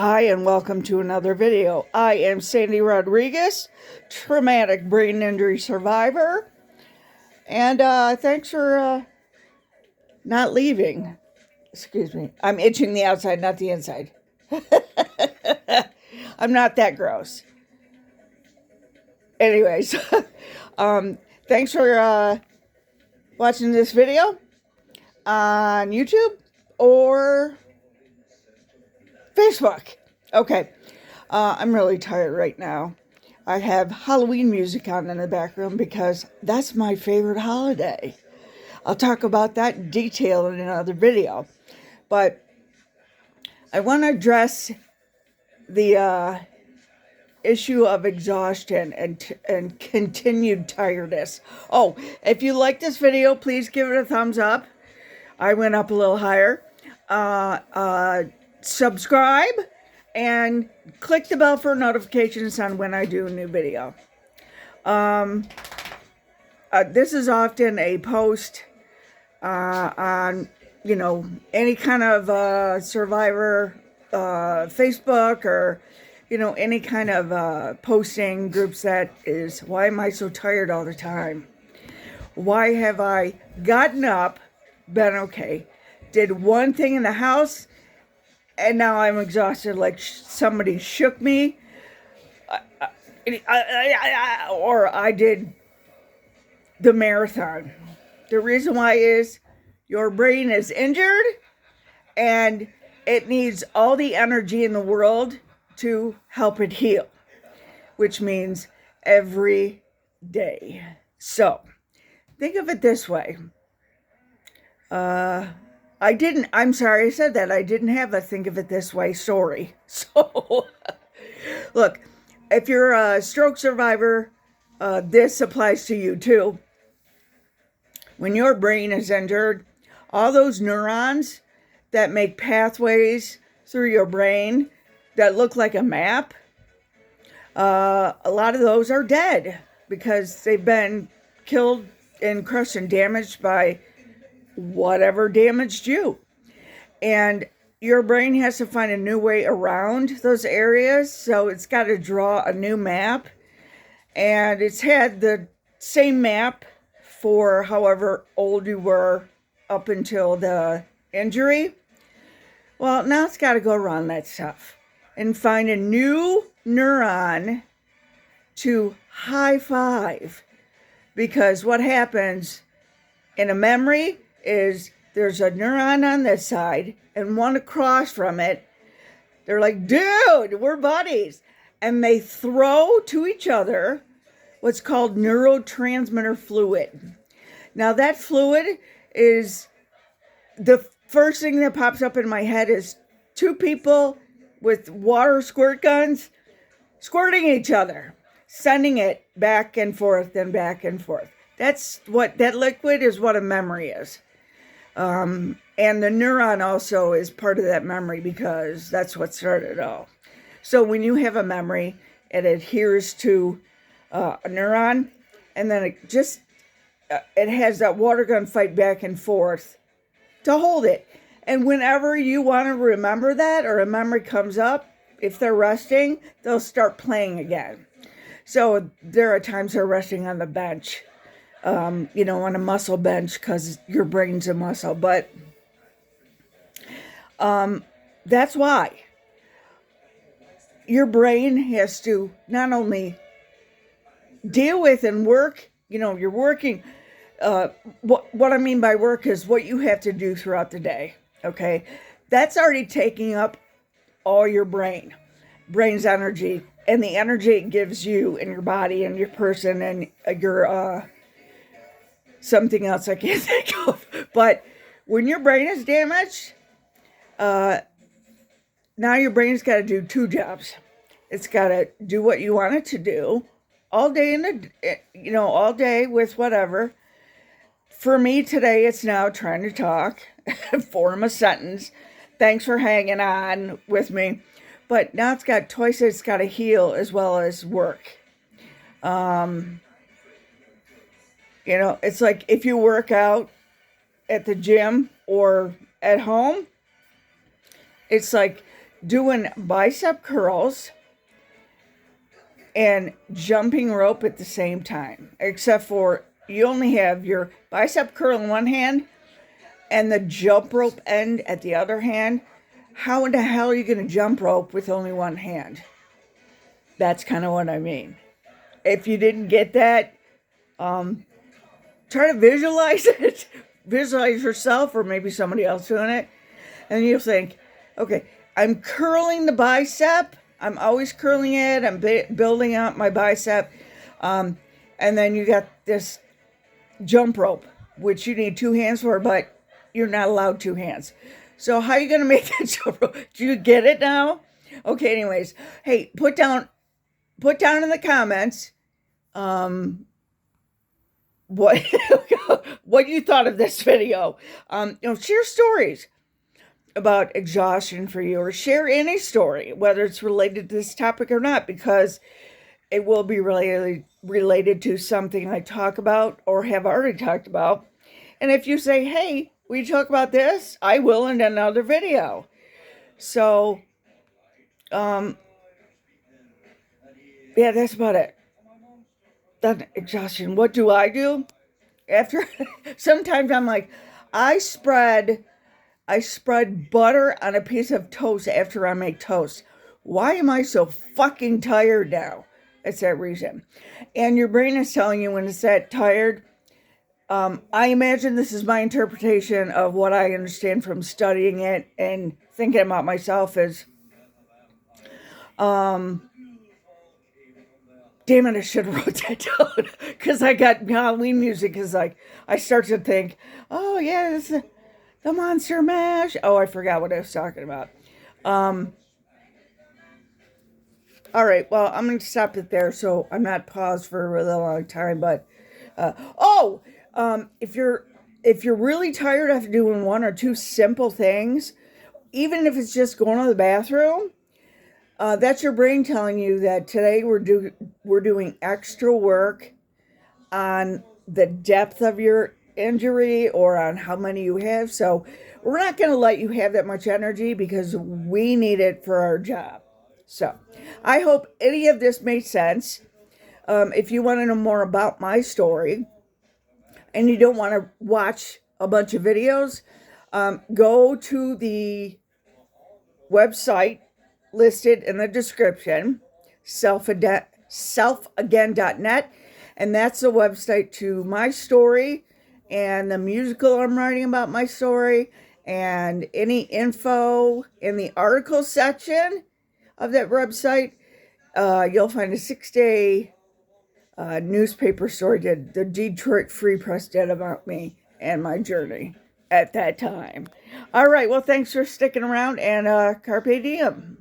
Hi, and welcome to another video. I am Sandy Rodriguez, traumatic brain injury survivor, and thanks for not leaving. Excuse me. I'm itching the outside, not the inside. I'm not that gross. Anyways, thanks for watching this video on YouTube or Facebook. Okay. I'm really tired right now. I have Halloween music on in the background because that's my favorite holiday. I'll talk about that in detail in another video. But I want to address the issue of exhaustion and continued tiredness. Oh, if you like this video, please give it a thumbs up. I went up a little higher. Subscribe and click the bell for notifications on when I do a new video. This is often a post on, any kind of survivor Facebook or, any kind of posting groups that is, why am I so tired all the time? Why have I gotten up, been okay, did one thing in the house, and now I'm exhausted, like somebody shook me, or I did the marathon. The reason why is your brain is injured and it needs all the energy in the world to help it heal, which means every day. So think of it this way. I'm sorry I said that. I didn't have a think of it this way story. So, look, if you're a stroke survivor, this applies to you too. When your brain is injured, all those neurons that make pathways through your brain that look like a map, a lot of those are dead because they've been killed and crushed and damaged by whatever damaged you. And your brain has to find a new way around those areas, so it's got to draw a new map. And it's had the same map for however old you were up until the injury. Well, now it's got to go around that stuff and find a new neuron to high five. Because what happens in a memory is there's a neuron on this side and one across from it. They're like, dude, we're buddies. And they throw to each other what's called neurotransmitter fluid. Now that fluid is, the first thing that pops up in my head is two people with water squirt guns squirting each other, sending it back and forth and back and forth. That's what that liquid is, what a memory is. And the neuron also is part of that memory because that's what started it all. So when you have a memory, it adheres to a neuron, and then it has that water gun fight back and forth to hold it. And whenever you want to remember that or a memory comes up, if they're resting, they'll start playing again. So there are times they're resting on the bench. On a muscle bench because your brain's a muscle. But that's why your brain has to not only deal with and work, you're working. What I mean by work is what you have to do throughout the day. Okay. That's already taking up all your brain's energy, and the energy it gives you and your body and your person and your, something else I can't think of. But when your brain is damaged, now your brain's got to do two jobs. It's got to do what you want it to do all day all day with whatever. For me today, it's now trying to talk, form a sentence. Thanks for hanging on with me. But now it's got twice it's got to heal as well as work. It's like if you work out at the gym or at home, it's like doing bicep curls and jumping rope at the same time, except for you only have your bicep curl in one hand and the jump rope end at the other hand. How in the hell are you going to jump rope with only one hand? That's kind of what I mean. If you didn't get that, try to visualize it. Visualize yourself or maybe somebody else doing it. And you'll think, okay, I'm curling the bicep. I'm always curling it. I'm building up my bicep. And then you got this jump rope, which you need two hands for, but you're not allowed two hands. So how are you going to make that jump rope? Do you get it now? Okay, anyways. Hey, put down in the comments what what you thought of this video. Share stories about exhaustion for you, or share any story, whether it's related to this topic or not, because it will be related to something I talk about or have already talked about. And if you say, hey, we talk about this, I will in another video. So, yeah, that's about it. That exhaustion. What do? After, sometimes I'm like, I spread butter on a piece of toast after I make toast. Why am I so fucking tired now? It's that reason. And your brain is telling you when it's that tired. I imagine this is my interpretation of what I understand from studying it and thinking about myself is, damn it, I should have wrote that down. Because I got Halloween music. Because like, I start to think, oh yeah, this is the Monster Mash. Oh, I forgot what I was talking about. All right, well, I'm going to stop it there so I'm not paused for a really long time. But, if you're really tired after doing one or two simple things, even if it's just going to the bathroom, that's your brain telling you that today we're doing extra work on the depth of your injury or on how many you have. So we're not going to let you have that much energy because we need it for our job. So I hope any of this made sense. If you want to know more about my story and you don't want to watch a bunch of videos, go to the website listed in the description, selfagain.net, and that's the website to my story and the musical I'm writing about my story, and any info in the article section of that website. You'll find a 6-day newspaper story that the Detroit Free Press did about me and my journey at that time. All right, well, thanks for sticking around, and carpe diem.